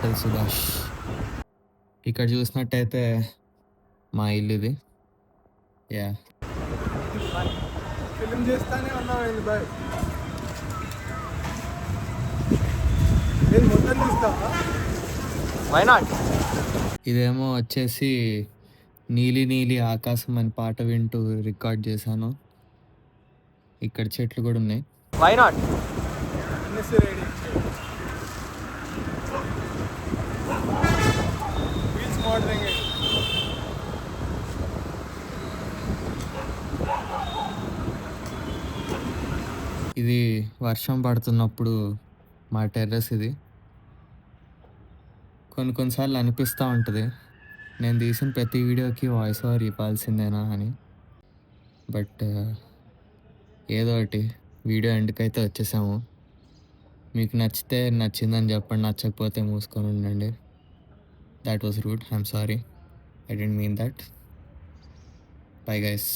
ఉంటది సుభాష్. ఇక్కడ చూసినట్టయితే మా ఇల్లుది. యాహ్! ఫిల్మ్ చేస్తానే ఉన్నావు బాయ్. నేను మొత్తం తీస్తావా? Why not? ఇదేమో వచ్చేసి 'నీలి నీలి ఆకాశం' అని పాట వింటూ రికార్డ్ చేశాను. ఇక్కడ చెట్లు కూడా ఉన్నాయి. Why not? Ready wheels modelling. ఇది వర్షం పడుతున్నప్పుడు మా టెర్రస్ ఇది. కొన్నిసార్లు అనిపిస్తూ ఉంటుంది, నేను తీసిన ప్రతి వీడియోకి వాయిస్ ఓవర్ ఇవ్వాల్సిందేనా అని. బట్ ఏదో ఒకటి వీడియో ఎండ్కైతే వచ్చేసాము. మీకు నచ్చితే నచ్చిందని చెప్పండి, నచ్చకపోతే మూసుకొని ఉండండి. That was rude, I'm sorry, I didn't mean that. Bye guys.